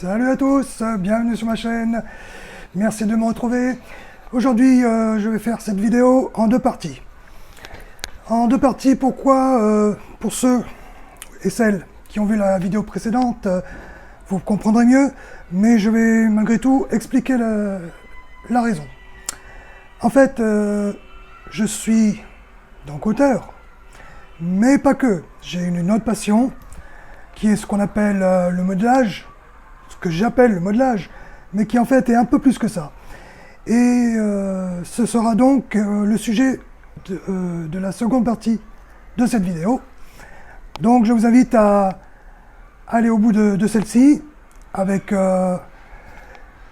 Salut à tous, bienvenue sur ma chaîne, merci de me retrouver. Aujourd'hui, je vais faire cette vidéo en deux parties. En deux parties, pourquoi pour ceux et celles qui ont vu la vidéo précédente, vous comprendrez mieux, mais je vais malgré tout expliquer la raison. En fait, je suis donc auteur, mais pas que. J'ai une autre passion, qui est ce qu'on appelle le modelage, ce que j'appelle le modelage, mais qui en fait est un peu plus que ça. Et ce sera donc le sujet de la seconde partie de cette vidéo. Donc je vous invite à aller au bout de celle-ci, avec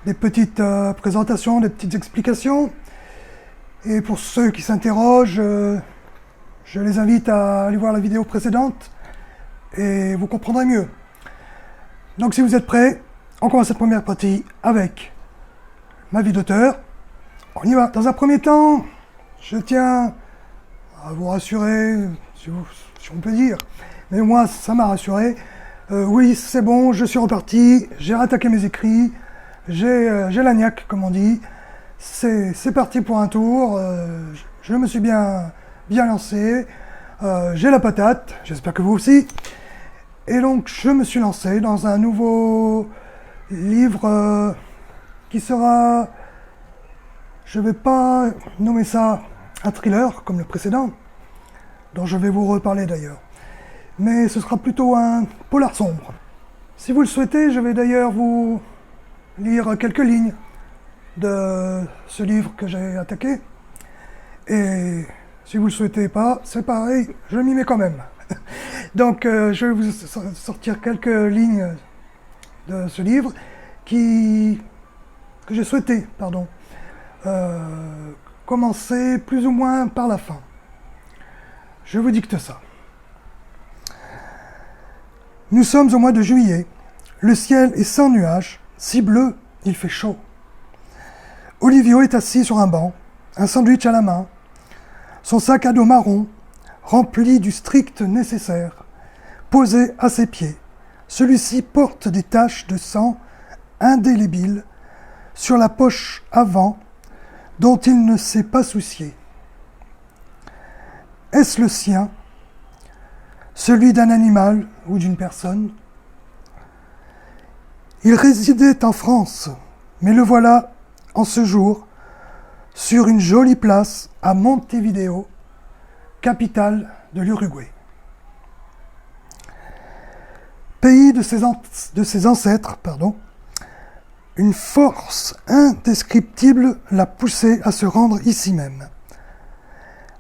des petites présentations, des petites explications. Et pour ceux qui s'interrogent, je les invite à aller voir la vidéo précédente, et vous comprendrez mieux. Donc si vous êtes prêts, on commence cette première partie avec ma vie d'auteur. On y va. Dans un premier temps, je tiens à vous rassurer, si on peut dire, mais moi ça m'a rassuré. Oui, c'est bon, je suis reparti, j'ai rattaqué mes écrits, j'ai la niaque, comme on dit. C'est parti pour un tour, je me suis bien lancé, j'ai la patate, j'espère que vous aussi. Et donc je me suis lancé dans un nouveau livre qui sera, je ne vais pas nommer ça un thriller comme le précédent, dont je vais vous reparler d'ailleurs, mais ce sera plutôt un polar sombre. Si vous le souhaitez, je vais d'ailleurs vous lire quelques lignes de ce livre que j'ai attaqué, et si vous le souhaitez pas, c'est pareil, je m'y mets quand même. Donc je vais vous sortir quelques lignes de ce livre que j'ai souhaité, commencer plus ou moins par la fin. Je vous dicte ça. Nous sommes au mois de juillet. Le ciel est sans nuages, si bleu, il fait chaud. Olivio est assis sur un banc, un sandwich à la main, son sac à dos marron, rempli du strict nécessaire, posé à ses pieds. Celui-ci porte des taches de sang indélébiles sur la poche avant, dont il ne s'est pas soucié. Est-ce le sien, celui d'un animal ou d'une personne? Il résidait en France, mais le voilà en ce jour sur une jolie place à Montevideo, capitale de l'Uruguay. Pays de ses ancêtres, une force indescriptible l'a poussé à se rendre ici même.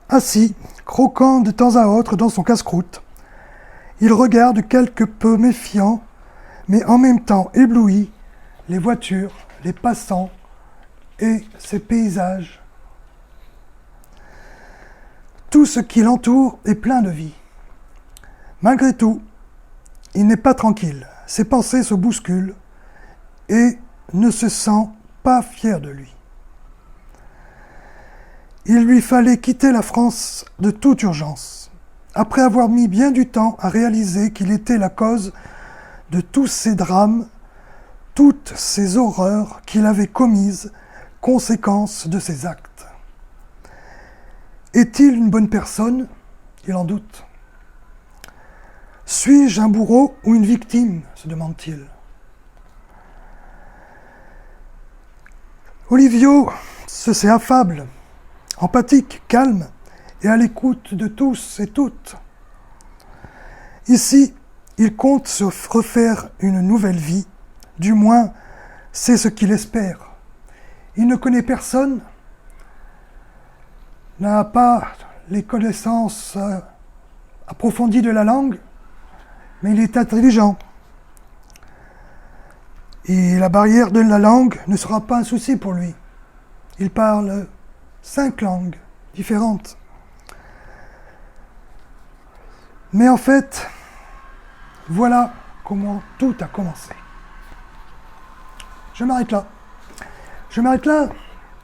Assis, croquant de temps à autre dans son casse-croûte, il regarde quelque peu méfiant, mais en même temps ébloui, les voitures, les passants et ces paysages. Tout ce qui l'entoure est plein de vie. Malgré tout, il n'est pas tranquille. Ses pensées se bousculent et ne se sent pas fier de lui. Il lui fallait quitter la France de toute urgence, après avoir mis bien du temps à réaliser qu'il était la cause de tous ces drames, toutes ces horreurs qu'il avait commises, conséquence de ses actes. Est-il une bonne personne? Il en doute. Suis-je un bourreau ou une victime? Se demande-t-il. Olivio se sait affable, empathique, calme et à l'écoute de tous et toutes. Ici, il compte se refaire une nouvelle vie, du moins c'est ce qu'il espère. Il ne connaît personne, n'a pas les connaissances approfondies de la langue, mais il est intelligent. Et la barrière de la langue ne sera pas un souci pour lui. Il parle 5 langues différentes. Mais en fait, voilà comment tout a commencé. Je m'arrête là. Je m'arrête là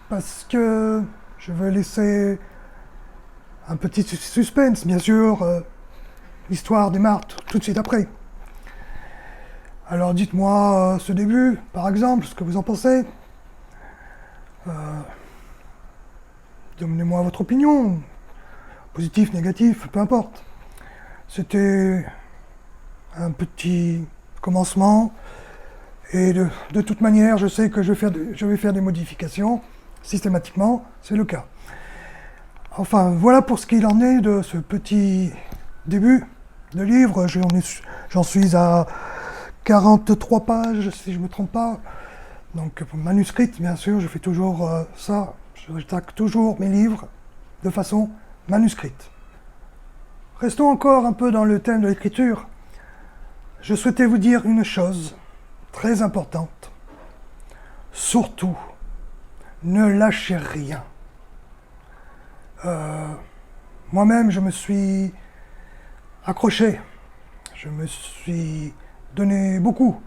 parce que je veux laisser un petit suspense, bien sûr. L'histoire démarre tout de suite après. Alors dites-moi ce début, par exemple, ce que vous en pensez. Donnez-moi votre opinion, positif, négatif, peu importe. C'était un petit commencement, et de toute manière, je sais que je vais faire des modifications, systématiquement, c'est le cas. Enfin, voilà pour ce qu'il en est de ce petit début de livre. J'en suis à 43 pages, si je ne me trompe pas. Donc, manuscrite, bien sûr, je fais toujours ça. Je taque toujours mes livres de façon manuscrite. Restons encore un peu dans le thème de l'écriture. Je souhaitais vous dire une chose très importante. Surtout, ne lâchez rien. Moi-même, je me suis accroché. Je me suis donné beaucoup.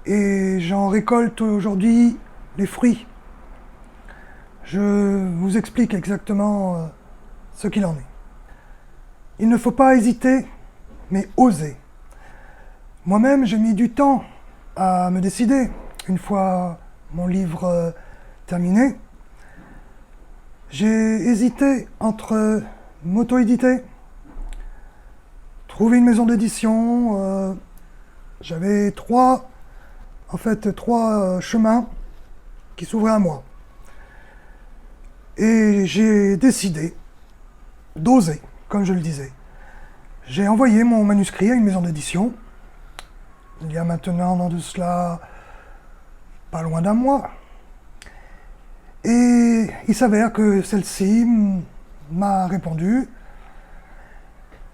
Et j'en récolte aujourd'hui les fruits. Je vous explique exactement ce qu'il en est. Il ne faut pas hésiter, mais oser. Moi-même, j'ai mis du temps à me décider. Une fois mon livre terminé, j'ai hésité entre m'auto-éditer, trouver une maison d'édition. J'avais trois chemins qui s'ouvraient à moi. Et j'ai décidé d'oser, comme je le disais. J'ai envoyé mon manuscrit à une maison d'édition. Il y a maintenant de cela pas loin d'un mois. Et il s'avère que celle-ci m'a répondu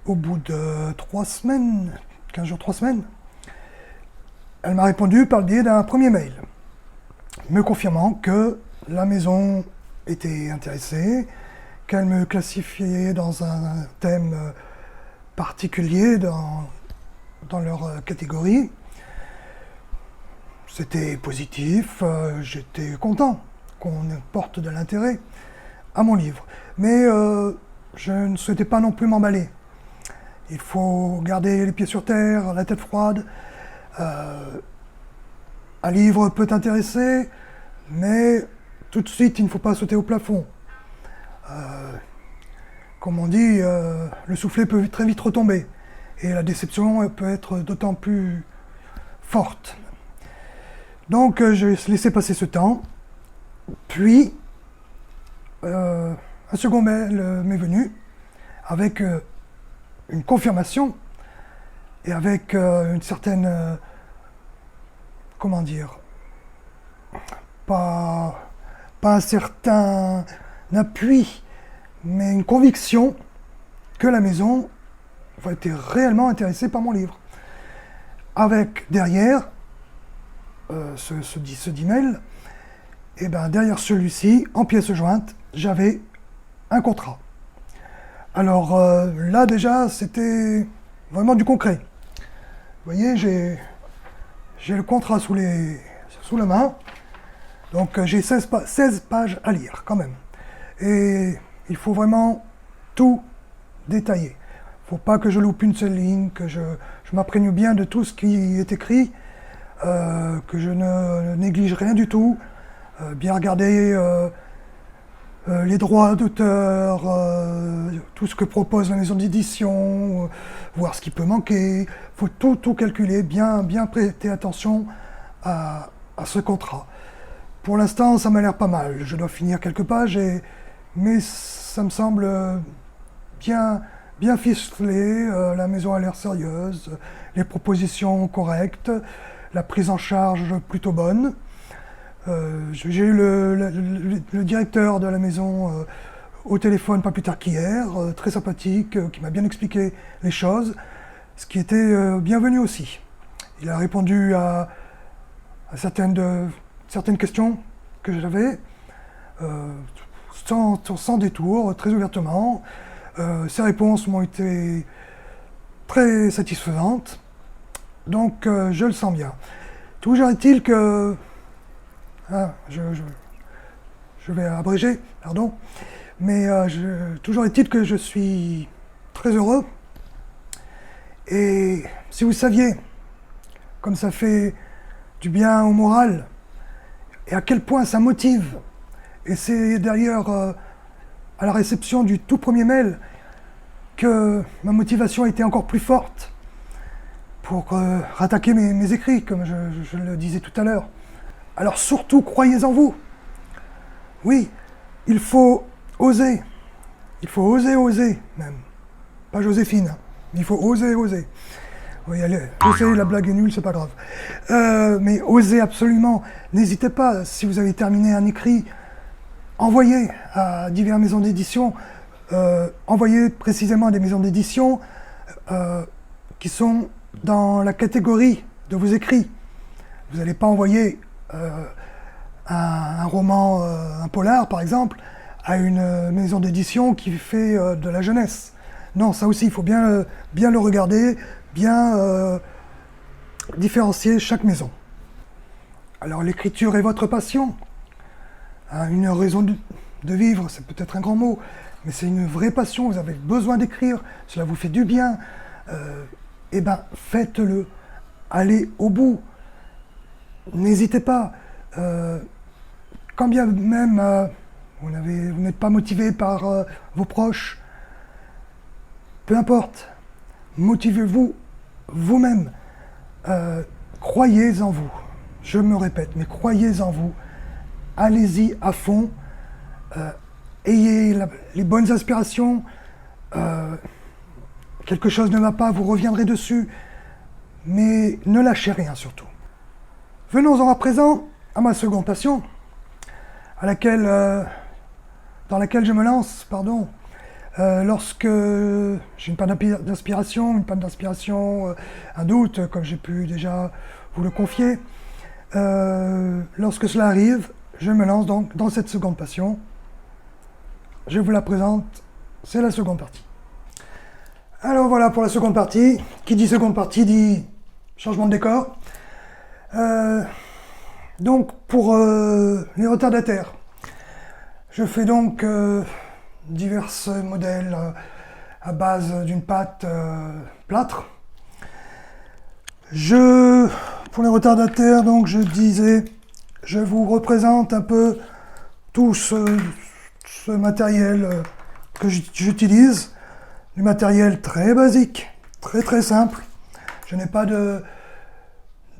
au bout de 3 semaines, 15 jours, 3 semaines. Elle m'a répondu par le biais d'un premier mail, me confirmant que la maison était intéressée, qu'elle me classifiait dans un thème particulier dans leur catégorie. C'était positif, j'étais content qu'on porte de l'intérêt à mon livre. Mais je ne souhaitais pas non plus m'emballer. Il faut garder les pieds sur terre, la tête froide. Un livre peut intéresser, mais tout de suite, il ne faut pas sauter au plafond. Comme on dit, le soufflet peut très vite retomber. Et la déception peut être d'autant plus forte. Donc, j'ai laissé passer ce temps. Puis, un second mail m'est venu avec une confirmation et avec une certaine... comment dire, pas un certain appui, mais une conviction que la maison était réellement intéressée par mon livre. Avec derrière ce dit mail, et ben derrière celui-ci, en pièce jointe, j'avais un contrat. Alors là déjà, c'était vraiment du concret. Vous voyez, j'ai le contrat sous la main, donc j'ai 16 pages à lire quand même. Et il faut vraiment tout détailler. Il ne faut pas que je loupe une seule ligne, que je m'imprègne bien de tout ce qui est écrit, que je ne néglige rien du tout, bien regarder les droits d'auteur, tout ce que propose la maison d'édition, voir ce qui peut manquer. Il faut tout calculer, bien prêter attention à ce contrat. Pour l'instant, ça m'a l'air pas mal. Je dois finir quelques pages, mais ça me semble bien ficelé. La maison a l'air sérieuse, les propositions correctes, la prise en charge plutôt bonne. J'ai eu le directeur de la maison au téléphone pas plus tard qu'hier, très sympathique, qui m'a bien expliqué les choses, ce qui était bienvenu aussi. Il a répondu à certaines questions que j'avais, sans détour, très ouvertement. Ses réponses m'ont été très satisfaisantes, donc je le sens bien. Toujours est-il que... je vais abréger, pardon, mais toujours est-il que je suis très heureux. Et si vous saviez comme ça fait du bien au moral, et à quel point ça motive. Et c'est d'ailleurs à la réception du tout premier mail que ma motivation a été encore plus forte pour rattaquer mes écrits, comme je le disais tout à l'heure. Alors surtout, croyez en vous. Oui, il faut oser. Il faut oser même. Pas Joséphine, hein. Il faut oser. Oui, allez, je sais, la blague est nulle, c'est pas grave. Mais osez absolument. N'hésitez pas, si vous avez terminé un écrit, envoyez à diverses maisons d'édition. Envoyez précisément à des maisons d'édition qui sont dans la catégorie de vos écrits. Vous n'allez pas envoyer un roman, un polar par exemple, à une maison d'édition qui fait de la jeunesse. Non, ça aussi, il faut bien le regarder, bien différencier chaque maison. Alors l'écriture est votre passion, hein, une raison de vivre, c'est peut-être un grand mot, mais c'est une vraie passion, vous avez besoin d'écrire, cela vous fait du bien, eh bien faites-le, allez au bout, n'hésitez pas, quand bien même vous n'êtes pas motivé par vos proches, peu importe, motivez-vous vous-même, croyez en vous, je me répète, mais croyez en vous, allez-y à fond, ayez les bonnes aspirations, quelque chose ne va pas, vous reviendrez dessus, mais ne lâchez rien surtout. Venons-en à présent à ma seconde passion, dans laquelle je me lance, lorsque j'ai une panne d'inspiration, un doute, comme j'ai pu déjà vous le confier. Lorsque cela arrive, je me lance donc dans cette seconde passion. Je vous la présente, c'est la seconde partie. Alors voilà pour la seconde partie. Qui dit seconde partie dit changement de décor. Donc pour les retardataires, je fais donc divers modèles à base d'une pâte plâtre. Pour les retardataires, donc je disais, je vous représente un peu tout ce matériel que j'utilise, du matériel très basique, très simple. Je n'ai pas de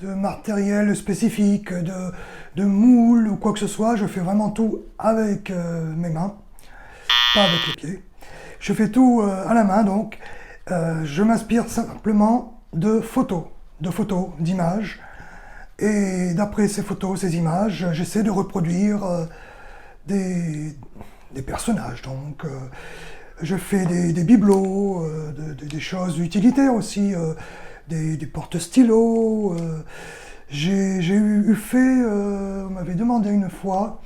matériel spécifique, de moule ou quoi que ce soit. Je fais vraiment tout avec mes mains, pas avec les pieds. Je fais tout à la main, donc je m'inspire simplement de photos, d'images. Et d'après ces photos, ces images, j'essaie de reproduire des personnages. Donc je fais des bibelots, des choses utilitaires aussi, des porte-stylos. J'ai fait, on m'avait demandé une fois,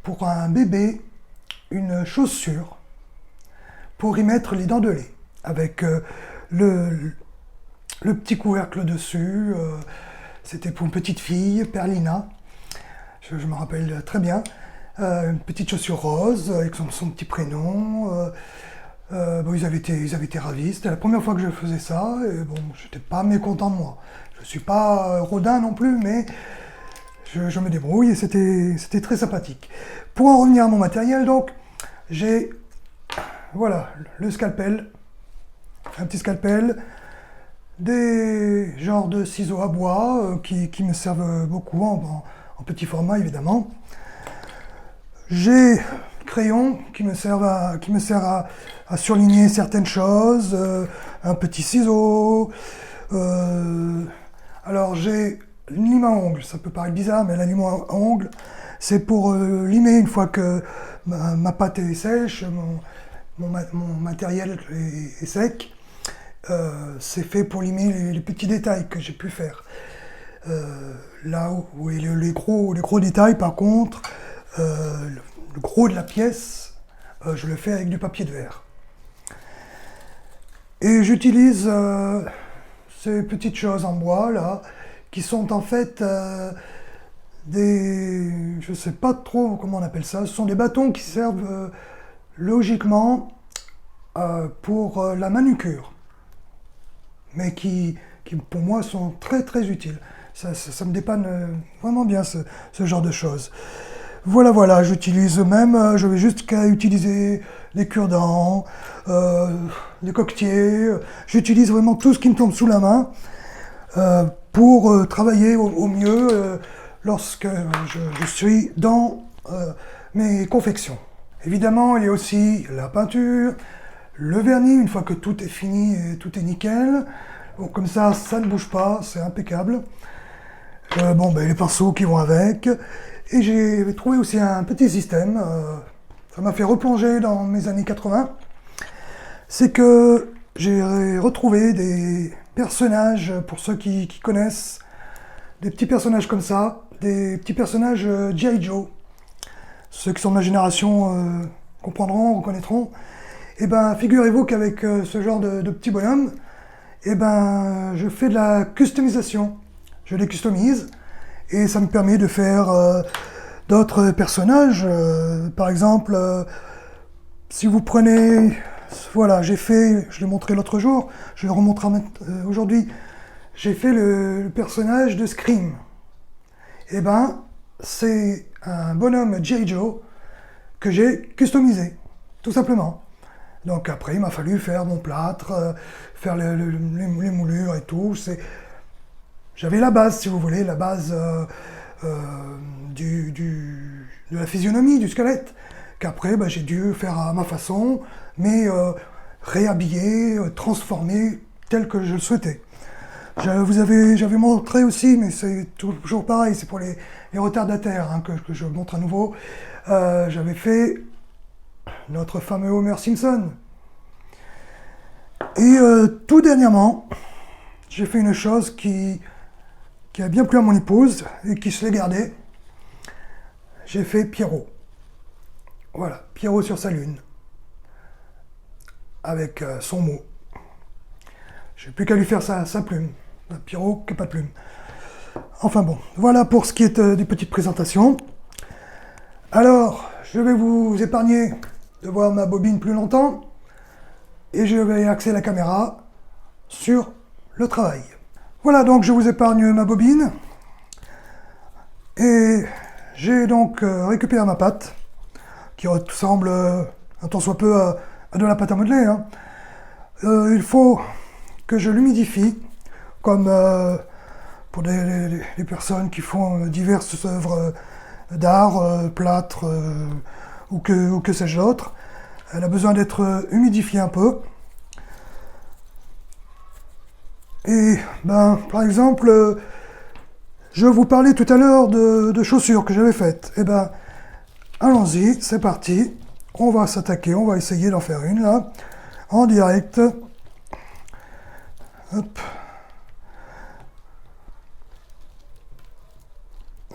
pour un bébé, une chaussure pour y mettre les dents de lait, avec le petit couvercle dessus. C'était pour une petite fille, Perlina, je me rappelle très bien. Une petite chaussure rose avec son petit prénom. Bon, ils avaient été ravis. C'était la première fois que je faisais ça. Et bon, j'étais pas mécontent de moi. Je suis pas rodin non plus, mais je me débrouille et c'était très sympathique. Pour en revenir à mon matériel, donc, j'ai voilà le scalpel, un petit scalpel, des genres de ciseaux à bois qui me servent beaucoup en petit format évidemment. J'ai crayon qui me sert à surligner certaines choses, un petit ciseau. Alors j'ai une lime à ongles, ça peut paraître bizarre, mais la lime à ongles, c'est pour limer une fois que ma pâte est sèche, mon matériel est sec. C'est fait pour limer les petits détails que j'ai pu faire. Là où les gros détails, par contre, le gros de la pièce, je le fais avec du papier de verre. Et j'utilise ces petites choses en bois là, qui sont en fait je sais pas trop comment on appelle ça, ce sont des bâtons qui servent logiquement pour la manucure, mais qui qui pour moi sont très très utiles. Ça me dépanne vraiment bien ce genre de choses. Voilà, j'utilise même, je vais juste qu'à utiliser les cure-dents, les coquetiers, j'utilise vraiment tout ce qui me tombe sous la main pour travailler au mieux lorsque je suis dans mes confections. Évidemment, il y a aussi la peinture, le vernis, une fois que tout est fini et tout est nickel. Donc, comme ça ne bouge pas, c'est impeccable. Les pinceaux qui vont avec. Et j'ai trouvé aussi un petit système, ça m'a fait replonger dans mes années 80. C'est que j'ai retrouvé des personnages, pour ceux qui connaissent, des petits personnages comme ça, des petits personnages G.I. Joe. Ceux qui sont de ma génération comprendront, reconnaîtront. Et ben, figurez-vous qu'avec ce genre de petits bonhommes, et ben, je fais de la customisation. Je les customise et ça me permet de faire d'autres personnages. Par exemple, si vous prenez, voilà, j'ai fait, je l'ai montré l'autre jour, je le remontrerai aujourd'hui, j'ai fait le personnage de Scream. Et ben, c'est un bonhomme G.I. Joe que j'ai customisé, tout simplement. Donc après, il m'a fallu faire mon plâtre, faire les moulures et tout. J'avais la base, si vous voulez, la base de la physionomie, du squelette, qu'après j'ai dû faire à ma façon, mais réhabiller, transformer tel que je le souhaitais. J'avais montré aussi, mais c'est toujours pareil, c'est pour les retardataires que je montre à nouveau. J'avais fait notre fameux Homer Simpson. Et tout dernièrement, j'ai fait une chose qui a bien plu à mon épouse et qui se l'est gardée. J'ai fait Pierrot. Voilà, Pierrot sur sa lune. Avec son mot. J'ai plus qu'à lui faire sa plume. Pierrot qui n'a pas de plume. Enfin bon, voilà pour ce qui est des petites présentations. Alors, je vais vous épargner de voir ma bobine plus longtemps. Et je vais axer la caméra sur le travail. Voilà, donc je vous épargne ma bobine. Et j'ai donc récupéré ma pâte, qui ressemble un tant soit peu à de la pâte à modeler. Il faut que je l'humidifie, comme pour les personnes qui font diverses œuvres d'art, plâtre ou que sais-je d'autre. Elle a besoin d'être humidifiée un peu. Et par exemple, je vous parlais tout à l'heure de chaussures que j'avais faites. Et allons-y, c'est parti. On va s'attaquer, on va essayer d'en faire une là, en direct. Hop.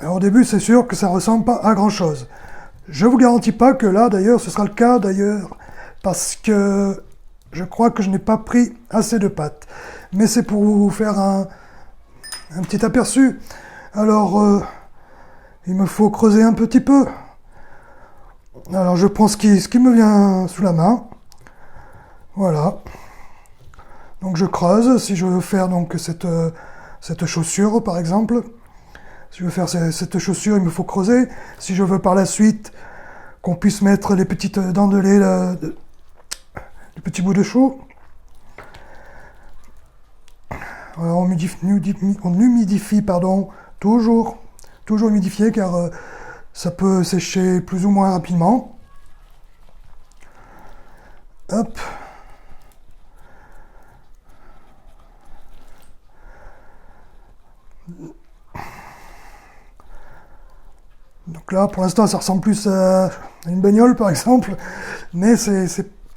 Alors, au début, c'est sûr que ça ressemble pas à grand chose. Je vous garantis pas que là, d'ailleurs, ce sera le cas, d'ailleurs, parce que je crois que je n'ai pas pris assez de pâte. Mais c'est pour vous faire un petit aperçu. Alors, il me faut creuser un petit peu. Alors, je prends ce qui me vient sous la main. Voilà. Donc, je creuse. Si je veux faire donc cette chaussure, par exemple, si je veux faire cette chaussure, il me faut creuser. Si je veux par la suite qu'on puisse mettre les petites dents de lait, les petits bouts de chou. Alors on humidifie, toujours humidifié car ça peut sécher plus ou moins rapidement. Hop. Donc là, pour l'instant, ça ressemble plus à une bagnole, par exemple, mais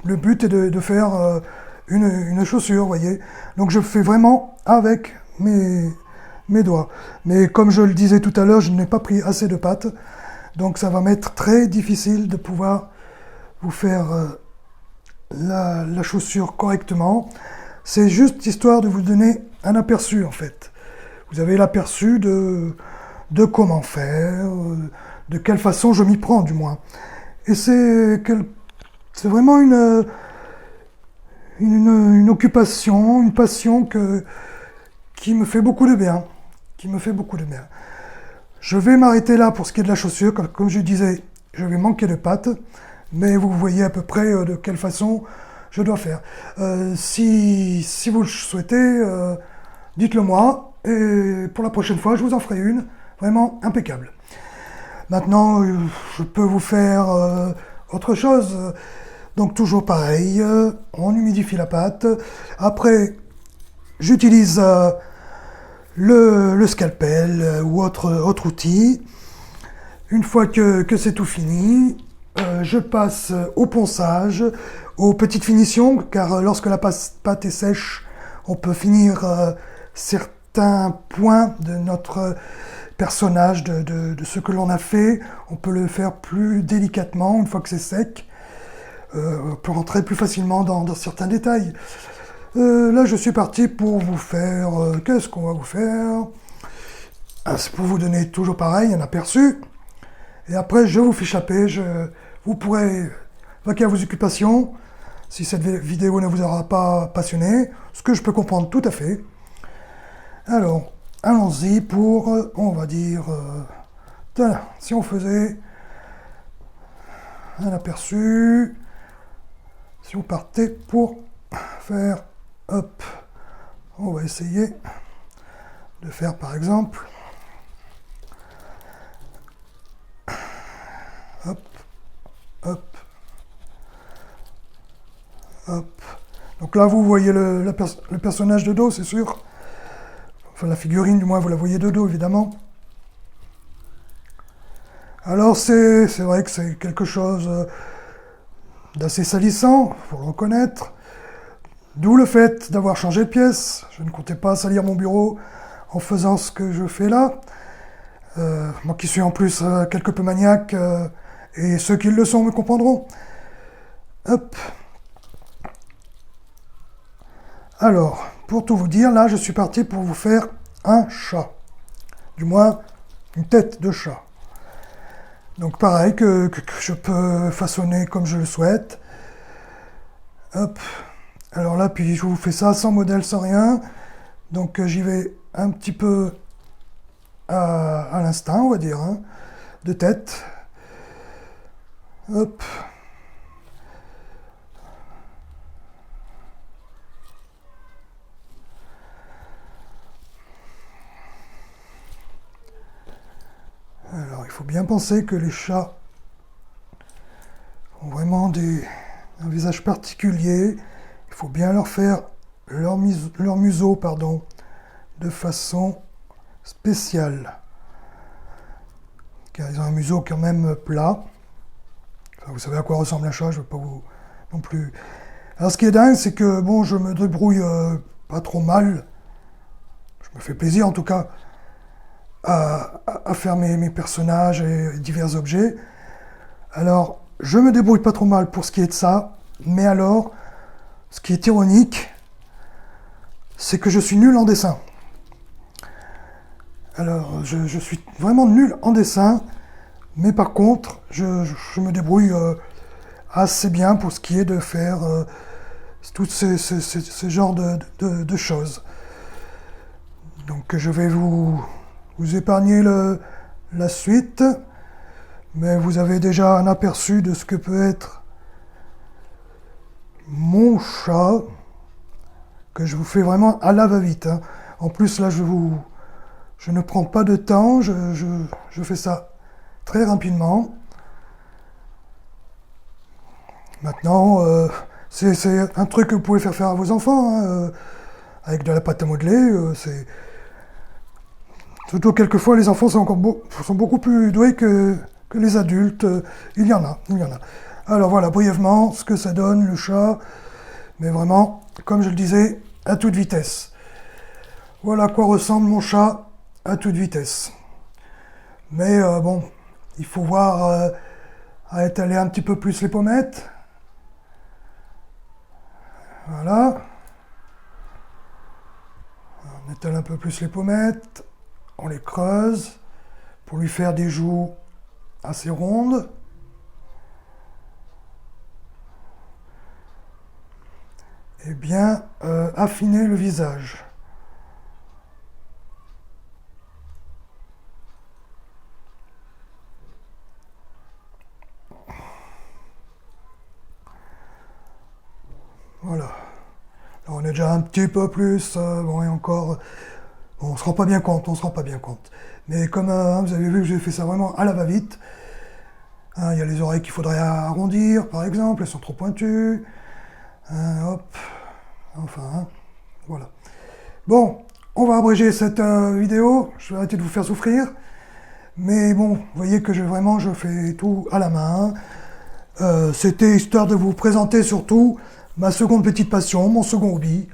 le but est de faire une chaussure, vous voyez. Donc je fais vraiment avec mes doigts. Mais comme je le disais tout à l'heure, je n'ai pas pris assez de pâte, donc ça va m'être très difficile de pouvoir vous faire la chaussure correctement. C'est juste histoire de vous donner un aperçu, en fait. Vous avez l'aperçu de comment faire, de quelle façon je m'y prends du moins. Et c'est vraiment une occupation, une passion qui me fait beaucoup de bien. Qui me fait beaucoup de bien. Je vais m'arrêter là pour ce qui est de la chaussure. Comme je disais, je vais manquer de pattes, mais vous voyez à peu près de quelle façon je dois faire. Si vous le souhaitez, dites-le moi, et pour la prochaine fois, je vous en ferai une vraiment impeccable. Maintenant, je peux vous faire autre chose. Donc toujours pareil, on humidifie la pâte. Après, j'utilise le scalpel ou autre outil. Une fois que c'est tout fini, je passe au ponçage, aux petites finitions, car lorsque la pâte est sèche, on peut finir certains points de notre personnage, de ce que l'on a fait. On peut le faire plus délicatement une fois que c'est sec. On peut rentrer plus facilement dans certains détails. Là, je suis parti pour vous faire... qu'est-ce qu'on va vous faire? C'est pour vous donner toujours pareil, un aperçu. Et après, je vous fais échapper. Vous pourrez vaquer à vos occupations si cette vidéo ne vous aura pas passionné, ce que je peux comprendre tout à fait. Alors, allons-y pour, on va dire, si on faisait un aperçu, si on partait pour faire, hop, on va essayer de faire par exemple, hop, hop, hop. Donc là, vous voyez le personnage de dos, c'est sûr. Enfin, la figurine, du moins, vous la voyez de dos, évidemment. Alors, c'est vrai que c'est quelque chose d'assez salissant, il faut le reconnaître. D'où le fait d'avoir changé de pièce. Je ne comptais pas salir mon bureau en faisant ce que je fais là. Moi qui suis en plus quelque peu maniaque, et ceux qui le sont me comprendront. Hop. Alors, pour tout vous dire, là, je suis parti pour vous faire un chat. Du moins, une tête de chat. Donc pareil, que je peux façonner comme je le souhaite. Hop. Alors là, puis je vous fais ça sans modèle, sans rien. Donc j'y vais un petit peu à l'instinct, on va dire, hein, de tête. Hop. Alors, il faut bien penser que les chats ont vraiment un visage particulier. Il faut bien leur faire leur museau, pardon, de façon spéciale. Car ils ont un museau quand même plat. Enfin, vous savez à quoi ressemble un chat, je ne vais pas vous non plus. Alors, ce qui est dingue, c'est que bon, je me débrouille pas trop mal. Je me fais plaisir en tout cas à faire mes personnages et divers objets. Alors, je me débrouille pas trop mal pour ce qui est de ça, mais alors, ce qui est ironique, c'est que je suis nul en dessin. Alors, je suis vraiment nul en dessin, mais par contre, je me débrouille assez bien pour ce qui est de faire tout ce genre de choses. Donc, je vais vous épargner la suite, mais vous avez déjà un aperçu de ce que peut être mon chat, que je vous fais vraiment à la va-vite. Hein. En plus, là, je ne prends pas de temps, je fais ça très rapidement. Maintenant, c'est un truc que vous pouvez faire à vos enfants, hein, avec de la pâte à modeler. Surtout, quelquefois, les enfants sont beaucoup plus doués que les adultes. Il y en a. Alors voilà, brièvement, ce que ça donne, le chat. Mais vraiment, comme je le disais, à toute vitesse. Voilà à quoi ressemble mon chat à toute vitesse. Mais bon, il faut voir à étaler un petit peu plus les pommettes. Voilà. On étale un peu plus les pommettes. On les creuse pour lui faire des joues assez rondes. Et bien affiner le visage. On est déjà un petit peu plus, bon et encore, on se rend pas bien compte, Mais comme vous avez vu que j'ai fait ça vraiment à la va-vite, hein, il y a les oreilles qu'il faudrait arrondir par exemple, elles sont trop pointues. Hop, enfin, hein, voilà. Bon, on va abréger cette vidéo, je vais arrêter de vous faire souffrir. Mais bon, vous voyez que je fais tout à la main. C'était histoire de vous présenter surtout ma seconde petite passion, mon second hobby.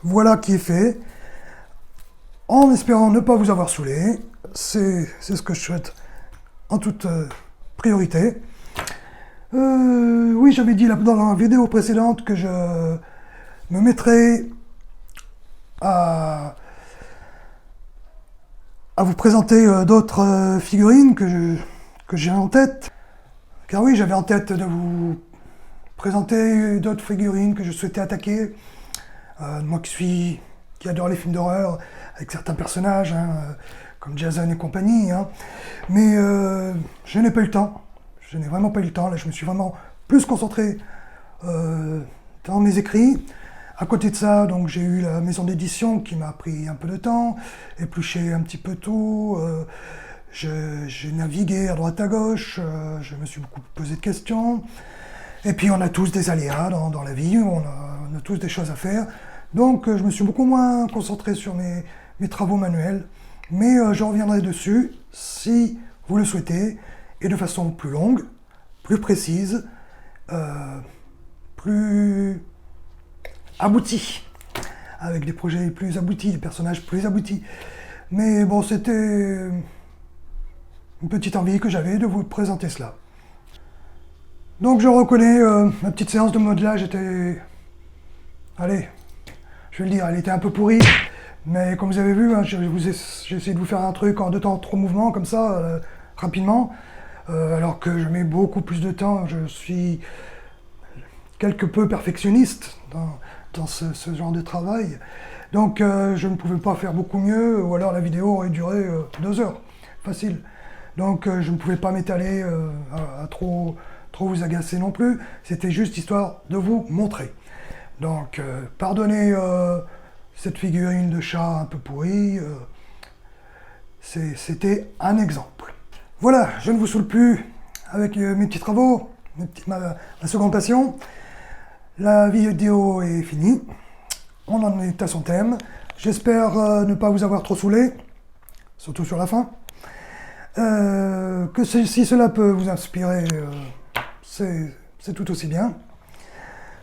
Voilà qui est fait. En espérant ne pas vous avoir saoulé. C'est ce que je souhaite en toute priorité. Oui, j'avais dit dans la vidéo précédente que je me mettrais à vous présenter d'autres figurines que j'ai en tête. Car oui, j'avais en tête de vous présenter d'autres figurines que je souhaitais attaquer. Moi qui adore les films d'horreur, avec certains personnages, hein, comme Jason et compagnie. Hein. Mais je n'ai pas eu le temps. Je n'ai vraiment pas eu le temps. Là, je me suis vraiment plus concentré dans mes écrits. À côté de ça, donc j'ai eu la maison d'édition qui m'a pris un peu de temps, épluché un petit peu tout. J'ai navigué à droite à gauche, je me suis beaucoup posé de questions. Et puis on a tous des aléas dans la vie, on a tous des choses à faire. Donc je me suis beaucoup moins concentré sur mes travaux manuels. Mais je reviendrai dessus si vous le souhaitez, et de façon plus longue, plus précise, plus aboutie, avec des projets plus aboutis, des personnages plus aboutis. Mais bon, c'était une petite envie que j'avais de vous présenter cela. Donc je reconnais, ma petite séance de modelage était... Allez, je vais le dire, elle était un peu pourrie. Mais comme vous avez vu, hein, j'ai essayé de vous faire un truc en 2 temps, 3 mouvements, comme ça, rapidement. Alors que je mets beaucoup plus de temps, je suis quelque peu perfectionniste dans ce genre de travail. Donc je ne pouvais pas faire beaucoup mieux, ou alors la vidéo aurait duré 2 heures, facile. Donc je ne pouvais pas m'étaler à trop vous agacer non plus, c'était juste histoire de vous montrer. Donc pardonnez cette figurine de chat un peu pourrie, c'était un exemple. Voilà, je ne vous saoule plus avec mes petits travaux, ma seconde passion. La vidéo est finie, on en est à son thème. J'espère ne pas vous avoir trop saoulé, surtout sur la fin. Que si cela peut vous inspirer, c'est tout aussi bien.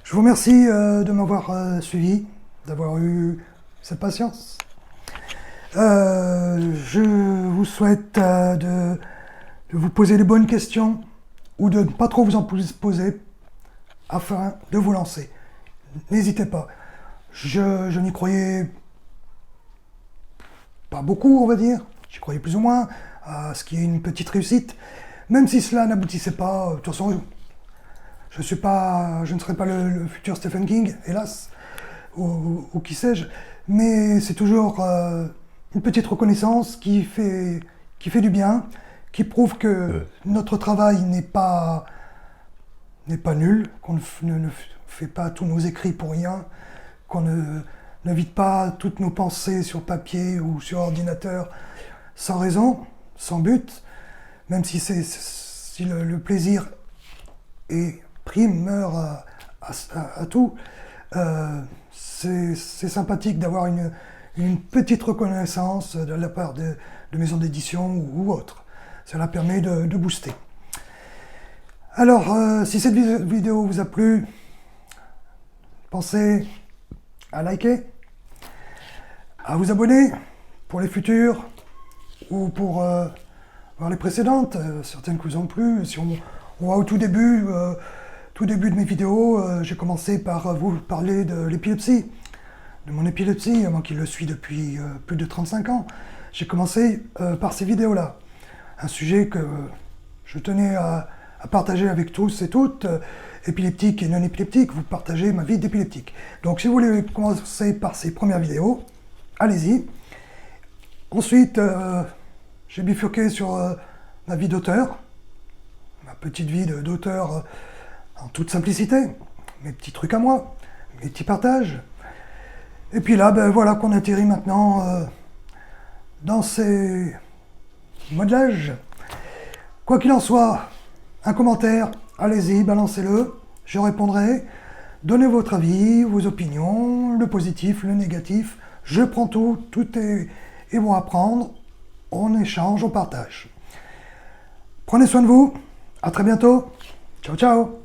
Je vous remercie de m'avoir suivi, d'avoir eu cette patience. Je vous souhaite de vous poser les bonnes questions ou de ne pas trop vous en poser afin de vous lancer. N'hésitez pas. Je n'y croyais pas beaucoup, on va dire. J'y croyais plus ou moins à ce qui est une petite réussite. Même si cela n'aboutissait pas, de toute façon, je ne serai pas le futur Stephen King, hélas, ou qui sais-je. Mais c'est toujours une petite reconnaissance qui fait du bien, qui prouve que notre travail n'est pas nul, qu'on ne fait pas tous nos écrits pour rien, qu'on ne vide pas toutes nos pensées sur papier ou sur ordinateur sans raison, sans but, même si le plaisir est prime à tout. C'est sympathique d'avoir une petite reconnaissance de la part de maisons d'édition ou autres. Cela permet de booster. Alors, si cette vidéo vous a plu, pensez à liker, à vous abonner pour les futures ou pour voir les précédentes, certaines qui vous ont plu. Si on voit au tout début de mes vidéos, j'ai commencé par vous parler de l'épilepsie, de mon épilepsie, moi qui le suis depuis plus de 35 ans. J'ai commencé par ces vidéos-là, un sujet que je tenais à partager avec tous et toutes, épileptiques et non épileptiques, vous partagez ma vie d'épileptique. Donc si vous voulez commencer par ces premières vidéos, allez-y. Ensuite, j'ai bifurqué sur ma vie d'auteur, ma petite vie d'auteur en toute simplicité, mes petits trucs à moi, mes petits partages. Et puis là, ben voilà qu'on atterrit maintenant dans ces modèles. Quoi qu'il en soit, un commentaire, allez-y, balancez-le, je répondrai. Donnez votre avis, vos opinions, le positif, le négatif. Je prends tout, tout est bon à prendre. On échange, on partage. Prenez soin de vous. À très bientôt. Ciao, ciao.